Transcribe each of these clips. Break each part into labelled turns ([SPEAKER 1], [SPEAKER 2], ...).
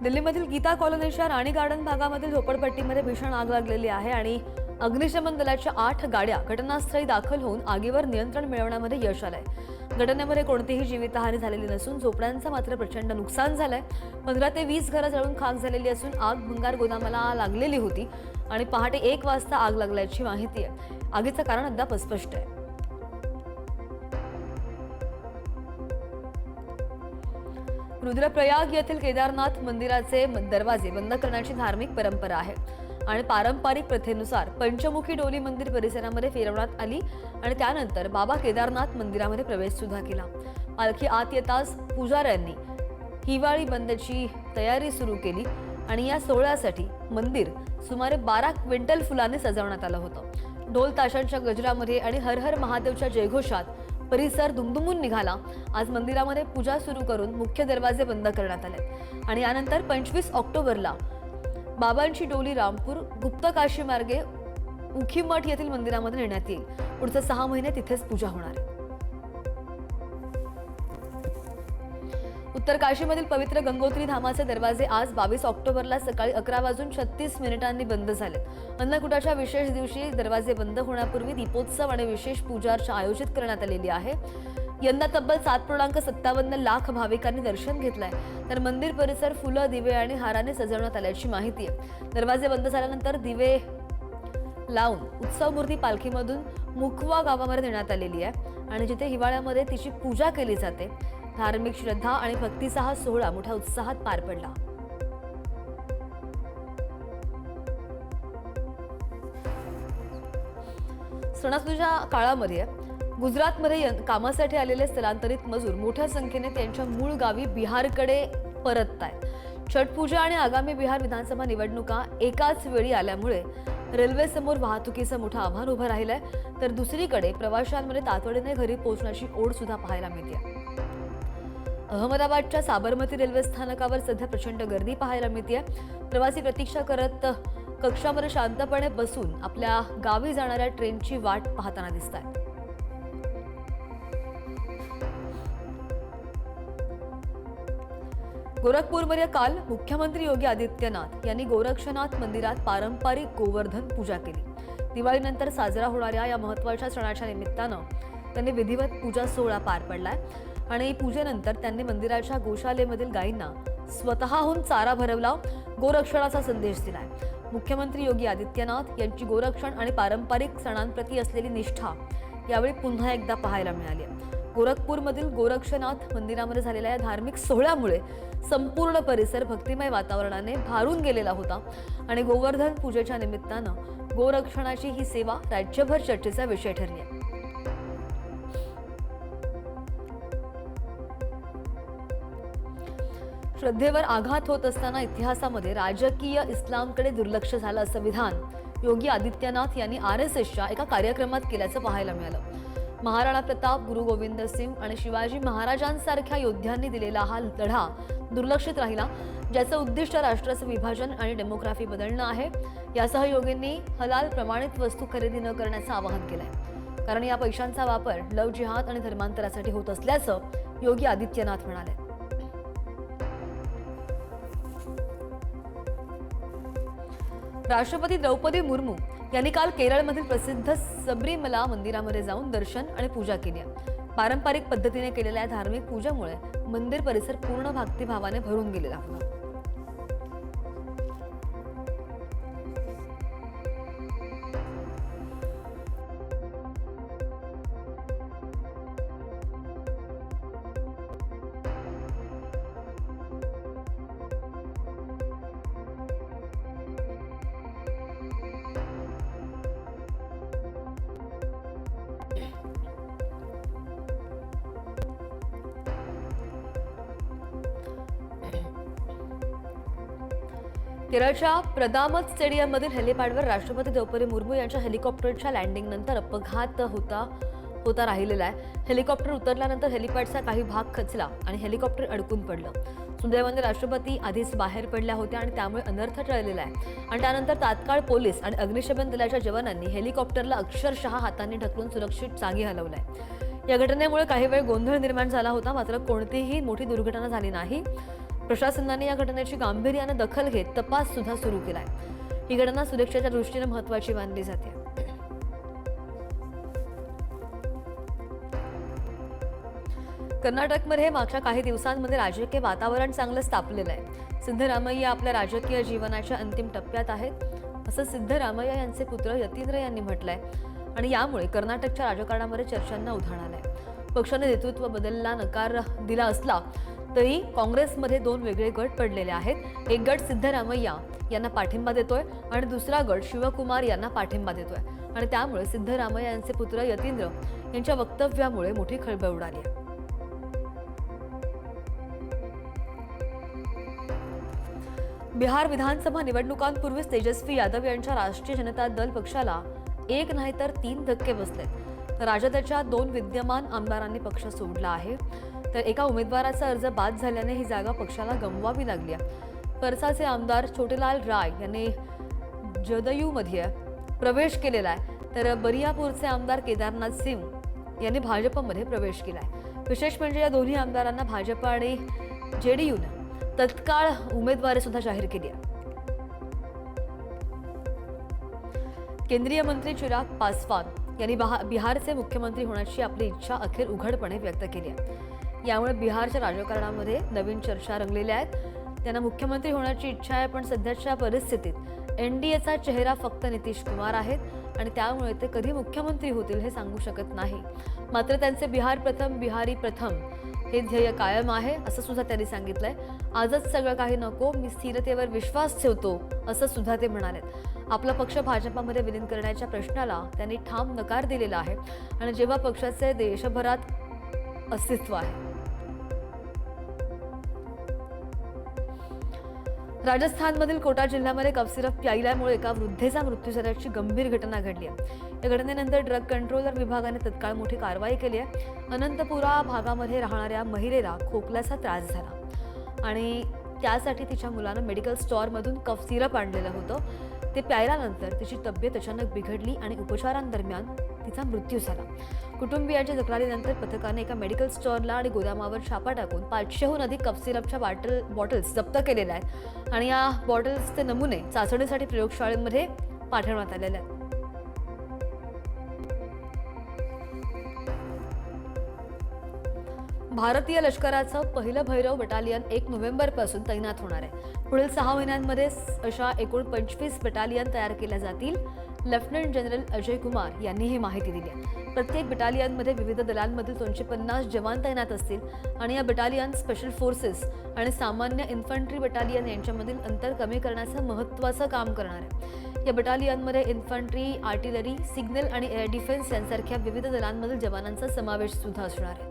[SPEAKER 1] दिल्लीमधील गीता कॉलनीच्या राणी गार्डन भागामधील झोपडपट्टीमध्ये भीषण आग लागलेली आहे आणि अग्निशमन दलाच्या 8 गाड्या घटनास्थळी दाखल होऊन आगीवर नियंत्रण मिळवण्यामध्ये यश आलंय। घटनेमध्ये कोणतीही जीवितहानी झालेली नसून झोपड्यांचं मात्र प्रचंड नुकसान झालंय। 15 ते 20 घरं जळून खाक झालेली असून आग भंगार गोदामाला लागलेली होती आणि पहाटे 1 वाजता आग लागल्याची माहिती आहे। आगीचं कारण अद्याप अस्पष्ट आहे। रुद्रप्रयाग येथील केदारनाथ मंदिराचे दरवाजे बंद करण्याची धार्मिक परंपरा आहे आणि पारंपरिक प्रथेनुसार पंचमुखी डोली मंदिर परिसरामध्ये फिरवण्यात आली आणि त्यानंतर बाबा केदारनाथ मंदिरामध्ये प्रवेश सुद्धा केला। पालखी आत येताच पुजाऱ्यांनी हिवाळी बंदची तयारी सुरू केली आणि या सोहळ्यासाठी मंदिर सुमारे 12 क्विंटल फुलांनी सजवण्यात आलं होतं। ढोल ताशांच्या गजरामध्ये आणि हर हर महादेवच्या जयघोषात परिसर दुमदुमून निघाला। आज मंदिरामध्ये पूजा सुरू करून मुख्य दरवाजे बंद करण्यात आले आणि यानंतर 25 ऑक्टोबरला बाबांची डोली रामपूर गुप्तकाशी मार्गे उखीमठ येथील मंदिरामध्ये नेण्यात येईल। पुढचे 6 महिने तिथेच पूजा होणार आहे। उत्तर काशीमधील पवित्र गंगोत्री धामाचे दरवाजे आज 22 ऑक्टोबरला सकाळी 11:36 बंद झाले। अन्नकूटाच्या विशेष दिवशी दरवाजे बंद होण्यापूर्वी दीपोत्सव आणि विशेष पूजा अर्चा आयोजित करण्यात आलेली आहे। यंदा तब्बल 7.57 लाख भाविकांनी दर्शन घेतलंय, तर मंदिर परिसर फुलं, दिवे आणि हाराने सजवण्यात आल्याची माहिती आहे। दरवाजे बंद झाल्यानंतर दिवे लावून उत्सव मूर्ती पालखीमधून मुखवा गावामध्ये नेण्यात आलेली आहे आणि जिथे हिवाळ्यामध्ये तिची पूजा केली जाते। धार्मिक श्रद्धा आणि भक्तीचा हा सोहळा मोठ्या उत्साहात पार पडला। सणासुदीच्या काळामध्ये गुजरातमध्ये कामासाठी आलेले स्थलांतरित मजूर मोठ्या संख्येने त्यांच्या मूळ गावी बिहारकडे परततायत। छठपूजा आणि आगामी बिहार विधानसभा निवडणुका एकाच वेळी आल्यामुळे रेल्वेसमोर वाहतुकीचं मोठं आव्हान उभं राहिलंय, तर दुसरीकडे प्रवाशांमध्ये तातडीने घरी पोहोचण्याची ओढ सुद्धा पाहायला मिळते। अहमदाबादच्या साबरमती रेल्वे स्थानकावर सध्या प्रचंड गर्दी पाहायला मिळते। प्रवासी प्रतीक्षा करत कक्षामध्ये शांतपणे बसून आपल्या गावी जाणाऱ्या ट्रेनची वाट पाहताना दिसतात। गोरखपूरमध्ये काल मुख्यमंत्री योगी आदित्यनाथ यांनी गोरक्षनाथ मंदिरात पारंपरिक गोवर्धन पूजा केली। दिवाळीनंतर साजरा होणाऱ्या या महत्त्वाच्या सणाच्या निमित्तानं त्यांनी विधिवत पूजा सोहळा पार पडलाय आणि पूजेनंतर त्यांनी मंदिराच्या गोशालेमधील गायींना स्वतःहून चारा भरवला, गोरक्षणाचा संदेश दिलाय। मुख्यमंत्री योगी आदित्यनाथ यांची गोरक्षण आणि पारंपरिक सणांप्रती असलेली निष्ठा यावेळी पुन्हा एकदा पाहायला मिळाली। गोरखपूरमधील गोरक्षनाथ मंदिरामध्ये झालेल्या या धार्मिक सोहळ्यामुळे संपूर्ण परिसर भक्तिमय वातावरणाने भारून गेलेला होता आणि गोवर्धन पूजेच्या निमित्तानं गोरक्षणाची ही सेवा राज्यभर चर्चेचा विषय ठरली आहे। श्रद्धेवर आघात होत असताना इतिहासामध्ये राजकीय इस्लामकडे दुर्लक्ष झालं असं विधान योगी आदित्यनाथ यांनी RSSच्या एका कार्यक्रमात केल्याचं पाहायला मिळालं। महाराणा प्रताप, गुरु गोविंद सिंग आणि शिवाजी महाराजांसारख्या योद्ध्यांनी दिलेला हा लढा दुर्लक्षित राहिला, ज्याचं उद्दिष्ट राष्ट्राचं विभाजन आणि डेमोग्राफी बदलणं आहे। यासह योगींनी हलाल प्रमाणित वस्तू खरेदी न करण्याचं आवाहन केलंय, कारण या पैशांचा वापर लव जिहाद आणि धर्मांतरासाठी होत असल्याचं योगी आदित्यनाथ म्हणाले। राष्ट्रपती द्रौपदी मुर्मू यांनी काल केरळमधील प्रसिद्ध सबरीमला मंदिरामध्ये जाऊन दर्शन आणि पूजा केली। पारंपरिक पद्धतीने केलेल्या धार्मिक पूजेमुळे मंदिर परिसर पूर्ण भक्तिभावाने भरून गेलेला होता। केरळच्या प्रदामत स्टेडियममधील हेलिपॅडवर राष्ट्रपती द्रौपदी मुर्मू यांच्या हेलिकॉप्टरच्या लँडिंगनंतर अपघात होता राहिलेला आहे। हेलिकॉप्टर उतरल्यानंतर हेलिपॅडचा काही भाग खचला आणि हेलिकॉप्टर अडकून पडलं। सुदैवाने राष्ट्रपती आधीच बाहेर पडल्या होत्या आणि त्यामुळे अनर्थ टळलेला आहे आणि त्यानंतर तात्काळ पोलीस आणि अग्निशमन दलाच्या जवानांनी हेलिकॉप्टरला अक्षरशः हातांनी ढकलून सुरक्षित जागी हलवलंय। या घटनेमुळे काही वेळ गोंधळ निर्माण झाला होता, मात्र कोणतीही मोठी दुर्घटना झाली नाही। प्रशासनाने या घटनेची गांभीर्याने दखल घेत तपास सुद्धा सुरू केलाय. ही घटना सुरक्षेच्या दृष्टीने महत्त्वाची मानली जाते. कर्नाटकमध्ये मागच्या काही दिवसांमध्ये राजकीय वातावरण चांगलंच तापलेलं आहे. सिद्धरामय्या आपल्या राजकीय जीवनाच्या अंतिम टप्प्यात आहेत, असं सिद्धरामय्या यांचे पुत्र यतींद्र यांनी म्हटलंय. आणि यामुळे कर्नाटकच्या राजकारणामध्ये चर्चांना उधाण आलंय. पक्षाने नेतृत्व बदलला नकार दिला असला तरी काँग्रेसमध्ये दोन वेगळे गट पडलेले आहेत. एक गट सिद्धरामय्या यांना पाठिंबा देतोय आणि दुसरा गट शिवकुमार यांना पाठिंबा देतोय. आणि त्यामुळे सिद्धरामय्या यांचे पुत्र यतींद्र यांच्या वक्तव्यामुळे मोठी खळबळ उडाली आहे. बिहार विधानसभा निवडणुकांपूर्वीच तेजस्वी यादव यांच्या राष्ट्रीय जनता दल पक्षाला एक नाही तर 3 धक्के बसलेत. राजदच्या 2 विद्यमान आमदारांनी पक्ष सोडला आहे, तर एका उमेदवाराचा अर्ज बाद झाल्याने ही जागा पक्षाला गमवावी लागली आहे. परसाचे आमदार छोटेलाल राय यांनी जदयूमध्ये प्रवेश केलेला आहे, तर बरियापूरचे आमदार केदारनाथ सिंग यांनी भाजपमध्ये प्रवेश केला आहे. विशेष म्हणजे या दोन्ही आमदारांना भाजप आणि जेडीयूने तत्काळ उमेदवारी सुद्धा जाहीर केली आहे. केंद्रीय मंत्री चिराग पासवान यांनी बिहारचे मुख्यमंत्री होण्याची आपली इच्छा अखेर उघडपणे व्यक्त केली आहे. यामुळे बिहारच्या राजकारणामध्ये नवीन चर्चा रंगलेल्या आहेत. त्यांना मुख्यमंत्री होण्याची इच्छा आहे, पण सध्याच्या परिस्थितीत एनडीएचा चेहरा फक्त नितीश कुमार आहेत आणि त्यामुळे ते कधी मुख्यमंत्री होतील हे सांगू शकत नाही. मात्र त्यांचे बिहार प्रथम, बिहारी प्रथम हे ध्येय कायम आहे, असं सुद्धा त्यांनी सांगितलंय. आजच सगळं काही नको, मी स्थिरतेवर विश्वास ठेवतो, असं सुद्धा ते म्हणालेत. आपला पक्ष भाजपामध्ये विलीन करण्याच्या प्रश्नाला त्यांनी ठाम नकार दिलेला आहे आणि जेव्हा पक्षाचे देशभरात अस्तित्व आहे. राजस्थानमधील कोटा जिल्ह्यामध्ये कफ सिरप प्यायल्यामुळे एका वृद्धेचा मृत्यू झाल्याची गंभीर घटना घडली आहे. या घटनेनंतर ड्रग कंट्रोलर विभागाने तत्काळ मोठी कारवाई केली आहे. अनंतपुरा भागामध्ये राहणाऱ्या महिलेला खोकल्याचा त्रास झाला आणि त्यासाठी तिच्या मुलानं मेडिकल स्टोअरमधून कफ सिरप आणलेलं होतं. ते प्यायल्यानंतर तिची तब्येत अचानक बिघडली आणि उपचारांदरम्यान तिचा मृत्यू झाला. कुटुंबियांच्या तक्रारीनंतर पथकाने एका मेडिकल स्टोअरला आणि गोदामावर छापा टाकून 500हून अधिक कफ सिरपच्या बॉटल्स जप्त केलेल्या आहेत आणि या बॉटल्सचे नमुने चाचणीसाठी प्रयोगशाळेमध्ये पाठवण्यात आलेले आहेत. भारतीय लष्कराचं पहिलं भैरव बटालियन 1 नोव्हेंबरपासून तैनात होणार आहे. पुढील 6 महिन्यांमध्ये अशा एकूण 25 बटालियन तयार केल्या जातील. लेफ्टनंट जनरल अजय कुमार यांनी ही माहिती दिली आहे. प्रत्येक बटालियनमध्ये विविध दलांमधील 250 जवान तैनात असतील आणि या बटालियन स्पेशल फोर्सेस आणि सामान्य इन्फंट्री बटालियन यांच्यामधील अंतर कमी करण्याचं महत्त्वाचं काम करणार आहे. या बटालियनमध्ये इन्फंट्री, आर्टिलरी, सिग्नल आणि एअर डिफेन्स यांसारख्या विविध दलांमधील जवानांचा समावेश सुद्धा असणार आहे.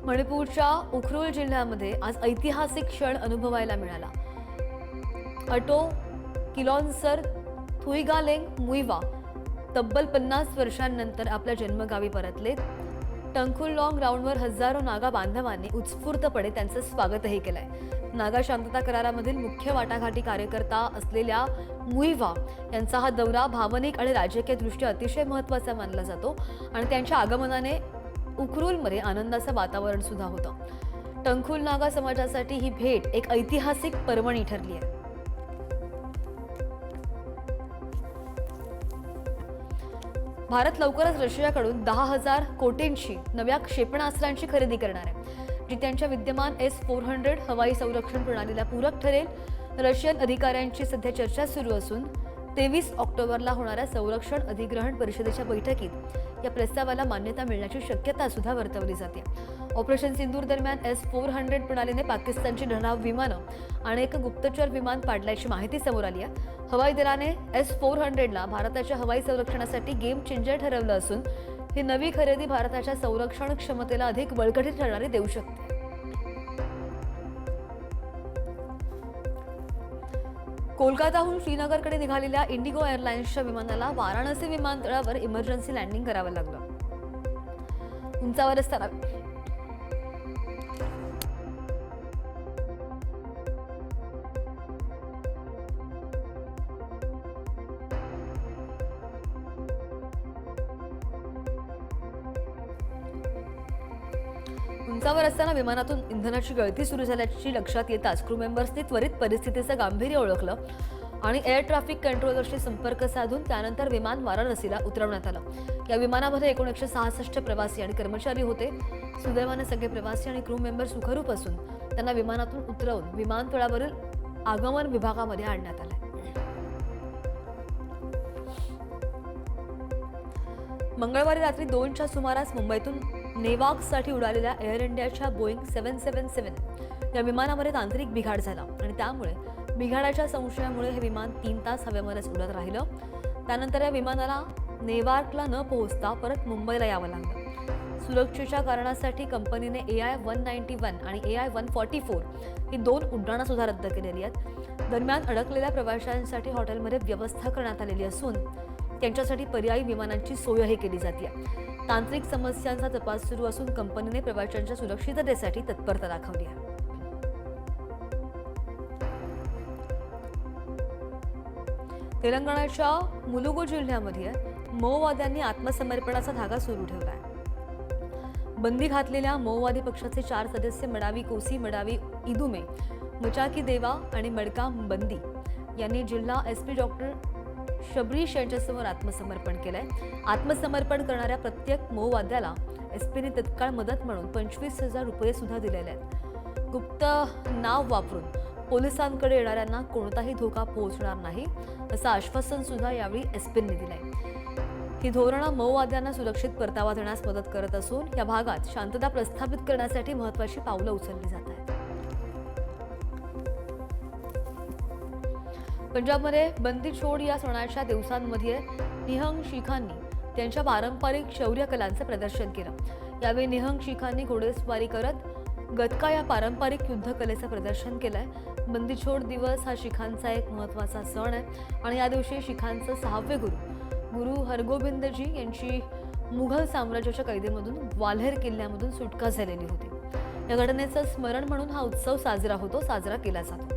[SPEAKER 1] मणिपूरच्या उखरुल जिल्ह्यामध्ये आज ऐतिहासिक क्षण अनुभवायला मिळाला. अटो किलॉन्सर थुईगालेंग मुईवा तब्बल 50 वर्षांनंतर आपल्या जन्मगावी परतलेत. टंकुलॉंग ग्राउंडवर हजारो नागा बांधवांनी उत्स्फूर्तपणे त्यांचं स्वागतही केलंय. नागा शांतता करारामधील मुख्य वाटाघाटी कार्यकर्ता असलेल्या मुईवा यांचा हा दौरा भावनिक आणि राजकीयदृष्ट्या अतिशय महत्त्वाचा मानला जातो आणि त्यांच्या आगमनाने उखरुलमध्ये आनंदाचं वातावरण सुद्धा होतं. टंकुल नागा समाजासाठी ही भेट एक ऐतिहासिक पर्वणी ठरली आहे. भारत लवकरच रशियाकडून 10,000 कोटींची नव्या क्षेपणास्त्रांची खरेदी करणार आहे, जी त्यांच्या विद्यमान S-400 हवाई संरक्षण प्रणालीला पूरक ठरेल. रशियन अधिकाऱ्यांची सध्या चर्चा सुरू असून 23 ऑक्टोबरला होणाऱ्या संरक्षण अधिग्रहण परिषदेच्या बैठकीत या प्रस्तावाला मान्यता मिळण्याची शक्यता सुद्धा वर्तवली जाते. ऑपरेशन सिंदूर दरम्यान S-400 प्रणालीने पाकिस्तानची ढणाव विमानं आणि एक गुप्तचर विमान पाडल्याची माहिती समोर आली आहे. हवाई दलाने S-400ला भारताच्या हवाई संरक्षणासाठी गेम चेंजर ठरवलं असून ही नवी खरेदी भारताच्या संरक्षण क्षमतेला अधिक बळकटी ठरणारी देऊ शकते. कोलकाताहून श्रीनगरकडे निघालेल्या इंडिगो एअरलाइन्सच्या विमानाला वाराणसी विमानतळावर इमर्जन्सी लँडिंग करावं लागलं. उंचावर असताना उंचावर असताना विमानातून इंधनाची गळती सुरू झाल्याची लक्षात येताच क्रू मेंबर्सनी त्वरित परिस्थितीचं गांभीर्य ओळखलं आणि एअर ट्रॅफिक कंट्रोलरशी संपर्क साधून त्यानंतर विमान वाराणसीला उतरवण्यात आलं. या विमानामध्ये एकूण 166 प्रवासी आणि कर्मचारी होते. सुदैवाने सगळे प्रवासी आणि क्रू मेंबर सुखरूप असून त्यांना विमानातून उतरवून विमानतळावरील आगमन विभागामध्ये आणण्यात आले. मंगळवारी रात्री 2च्या सुमारास मुंबईतून नेवार्कसाठी उडालेल्या एअर इंडियाच्या बोईंग 777 या विमानामध्ये तांत्रिक बिघाड झाला आणि त्यामुळे बिघाडाच्या संशयामुळे हे विमान 3 तास हवेमध्येच उडत राहिलं. त्यानंतर या विमानाला नेवार्कला न पोहोचता परत मुंबईला यावं लागलं. सुरक्षेच्या कारणासाठी कंपनीने AI-191 आणि AI-144 ही 2 उड्डाणं सुद्धा रद्द केलेली आहेत. दरम्यान अडकलेल्या प्रवाशांसाठी हॉटेलमध्ये व्यवस्था करण्यात आलेली असून त्यांच्यासाठी पर्यायी विमानांची सोयही केली जाते. तांत्रिक समस्यांचा तपास सुरू असून कंपनीने प्रवाशांच्या सुरक्षिततेसाठी तत्परता दाखवली आहे. तेलंगणाच्या मुलुगू जिल्ह्यामध्ये माओवाद्यांनी आत्मसमर्पणाचा धागा सुरू ठेवलाय. बंदी घातलेल्या माओवादी पक्षाचे 4 सदस्य मडावी कोसी, मडावी इदुमे, मचाकी देवा आणि मडकाम बंदी यांनी जिल्हा SP डॉक्टर शबरीश यांच्यासमोर आत्मसमर्पण केलंय. आत्मसमर्पण करणाऱ्या प्रत्येक माओवाद्याला SPने तत्काळ मदत म्हणून 25,000 रुपये सुद्धा दिलेले आहेत. गुप्त नाव वापरून पोलिसांकडे येणाऱ्यांना कोणताही धोका पोहोचणार नाही असं आश्वासन सुद्धा यावेळी SPने दिलंय. ही धोरणं माओवाद्यांना सुरक्षित परतावा देण्यास मदत करत असून या भागात शांतता प्रस्थापित करण्यासाठी महत्त्वाची पावलं उचलली जात आहेत. पंजाबमध्ये बंदी छोड या सणाच्या दिवसांमध्ये निहंग शिखांनी त्यांच्या पारंपरिक शौर्य कलांचं प्रदर्शन केलं. यावेळी निहंग शिखांनी घोडेस्वारी करत गतका या पारंपरिक युद्धकलेचं प्रदर्शन केलंय. बंदीछोड दिवस हा शिखांचा एक महत्त्वाचा सण आहे आणि या दिवशी शिखांचं 6वे गुरु हरगोबिंदजी यांची मुघल साम्राज्याच्या कैदेमधून ग्वाल्हेर किल्ल्यामधून सुटका झालेली होती. या घटनेचं स्मरण म्हणून हा उत्सव साजरा केला जातो.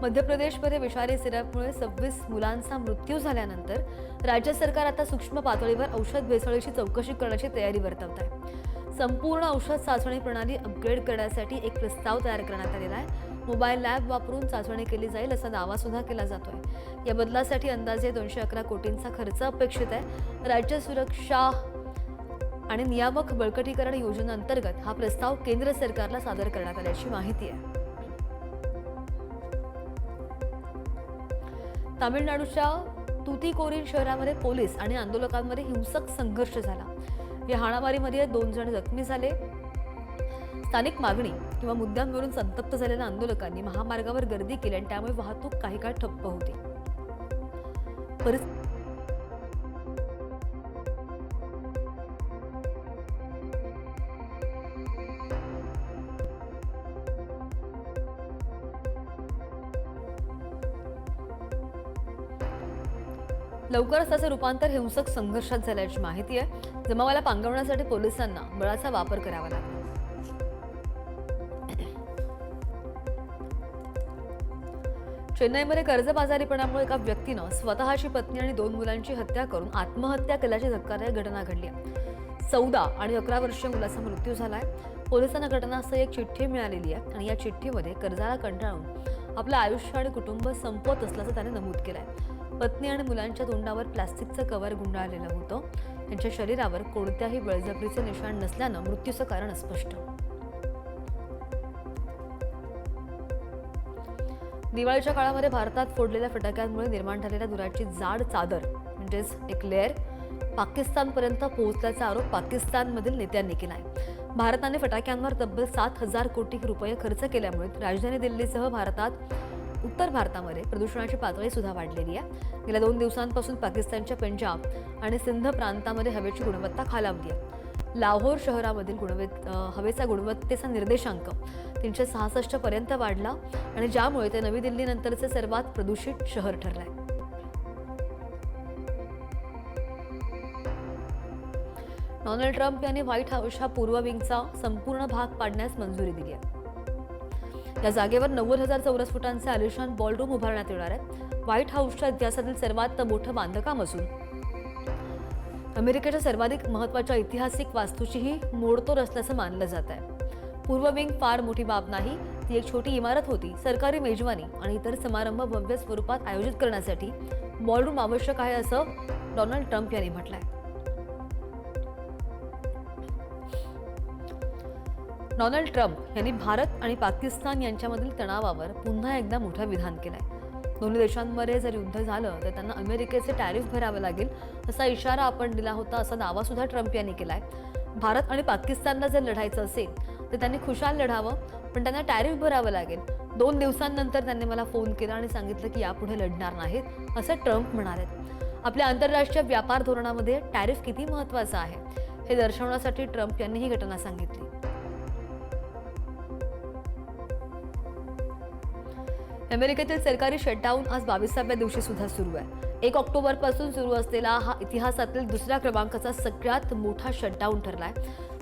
[SPEAKER 1] मध्य प्रदेशमध्ये विषारी सिरपमुळे 26 मुलांचा मृत्यू झाल्यानंतर राज्य सरकार आता सूक्ष्म पातळीवर औषध भेसळीची चौकशी करण्याची तयारी वर्तवत आहे. संपूर्ण औषध चाचणी प्रणाली अपग्रेड करण्यासाठी एक प्रस्ताव तयार करण्यात आलेला आहे. मोबाईल लॅब वापरून चाचणी केली जाईल असा दावा सुद्धा केला जातोय. या बदलासाठी अंदाजे 211 कोटींचा खर्च अपेक्षित आहे. राज्य सुरक्षा आणि नियामक बळकटीकरण योजनेअंतर्गत हा प्रस्ताव केंद्र सरकारला सादर करण्यात आल्याची माहिती आहे. तामिळनाडूच्या तुतीकोरीन शहरामध्ये पोलीस आणि आंदोलकांमध्ये हिंसक संघर्ष झाला. या हाणामारीमध्ये 2 जण जखमी झाले. स्थानिक मागणी किंवा मुद्द्यांवरून संतप्त झालेल्या आंदोलकांनी महामार्गावर गर्दी केली आणि त्यामुळे वाहतूक काही काळ ठप्प होती. लवकरच त्याचे रूपांतर हिंसक संघर्षात झाल्याची माहिती आहे. जमावाला पांगवण्यासाठी पोलिसांना बळाचा वापर करावा लागला. चेन्नईमध्ये कर्जबाजारीपणामुळे एका व्यक्तीनं स्वतःची पत्नी आणि 2 मुलांची हत्या करून आत्महत्या केल्याची धक्कादायक घटना घडली आहे. 14 आणि 11 वर्षीय मुलाचा मृत्यू झालाय. पोलिसांना घटनास्थळी एक चिठ्ठी मिळालेली आहे आणि या चिठ्ठीमध्ये कर्जाला कंटाळून आपलं आयुष्य आणि कुटुंब संपवत असल्याचं त्याने नमूद केलंय. पत्नी आणि मुलांच्या तोंडावर प्लास्टिकचं कव्हर गुंडाळलेलं होतं. त्यांच्या शरीरावर कोणत्याही बळजबरीचे निशाण नसल्यानं मृत्यूचं कारण अस्पष्ट. दिवाळीच्या काळामध्ये भारतात फोडलेल्या फटाक्यांमुळे निर्माण झालेल्या धुराची जाड चादर म्हणजेच एक लेअर पाकिस्तानपर्यंत पोहोचल्याचा आरोप पाकिस्तानमधील नेत्यांनी केला आहे. भारताने फटाक्यांवर तब्बल 7,000 कोटी रुपये खर्च केल्यामुळे राजधानी दिल्लीसह उत्तर भारतामध्ये प्रदूषणाची पातळी सुद्धा वाढलेली आहे. गेल्या 2 दिवसांपासून पाकिस्तानच्या पंजाब आणि सिंध प्रांतामध्ये हवेची गुणवत्ता खालावली आहे. लाहोर शहरामधील हवेचा गुणवत्तेचा निर्देशांक 366 पर्यंत वाढला आणि ज्यामुळे ते नवी दिल्लीनंतरचे सर्वात प्रदूषित शहर ठरलंय. डोनाल्ड ट्रम्प यांनी व्हाईट हाऊसच्या पूर्व विंगचा संपूर्ण भाग पाडण्यास मंजुरी दिली आहे. या जागेवर 90,000 चौरस फुटांचे आलिशान बॉलरूम उभारण्यात येणार आहे. व्हाईट हाऊसच्या इतिहासातील सर्वात मोठं बांधकाम असून अमेरिकेच्या सर्वाधिक महत्त्वाच्या ऐतिहासिक वास्तूचीही मोडतोड असल्याचं मानलं जात आहे. पूर्व विंग फार मोठी बाब नाही, ती एक छोटी इमारत होती. सरकारी मेजवानी आणि इतर समारंभ भव्य स्वरूपात आयोजित करण्यासाठी बॉलरूम आवश्यक आहे, असं डोनाल्ड ट्रम्प यांनी म्हटलंय. डोनाल्ड ट्रम्प यांनी भारत आणि पाकिस्तान यांच्यामधील तणावावर पुन्हा एकदा मोठं विधान केलंय. दोन्ही देशांमध्ये जर युद्ध झालं तर त्यांना अमेरिकेचे टॅरिफ भरावे लागेल असा इशारा आपण दिला होता, असा दावा सुद्धा ट्रम्प यांनी केलाय. भारत आणि पाकिस्तानला जर लढायचं असेल तर त्यांनी खुशाल लढावं, पण त्यांना टॅरिफ भरावं लागेल. 2 दिवसांनंतर त्यांनी मला फोन केला आणि सांगितलं की यापुढे लढणार नाहीत, असं ट्रम्प म्हणाले. आपल्या आंतरराष्ट्रीय व्यापार धोरणामध्ये टॅरिफ किती महत्त्वाचं आहे हे दर्शवण्यासाठी ट्रम्प यांनी ही घटना सांगितली. अमेरिकेतील सरकारी शटडाऊन आज 22व्या दिवशी सुद्धा सुरू आहे. 1 ऑक्टोबरपासून सुरू असलेला हा इतिहासातील दुसऱ्या क्रमांकाचा सगळ्यात मोठा शटडाऊन ठरलाय.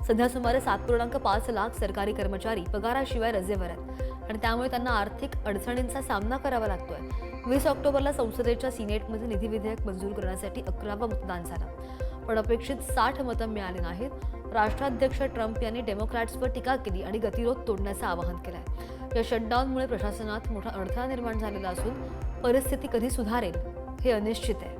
[SPEAKER 1] सध्या सुमारे 7.5 लाख सरकारी कर्मचारी पगाराशिवाय रजेवर आहेत आणि त्यामुळे त्यांना आर्थिक अडचणींचा सामना करावा लागतोय. 20 ऑक्टोबरला संसदेच्या सिनेटमध्ये निधी विधेयक मंजूर करण्यासाठी 11वं मतदान झालं, पण अपेक्षित 60 मतं मिळाली नाहीत. राष्ट्राध्यक्ष ट्रम्प यांनी डेमोक्रॅट्सवर टीका केली आणि गतिरोध तोडण्याचं आवाहन केलंय. या शटडाऊनमुळे प्रशासनात मोठा अडथळा निर्माण झालेला असून परिस्थिती कधी सुधारेल हे अनिश्चित आहे.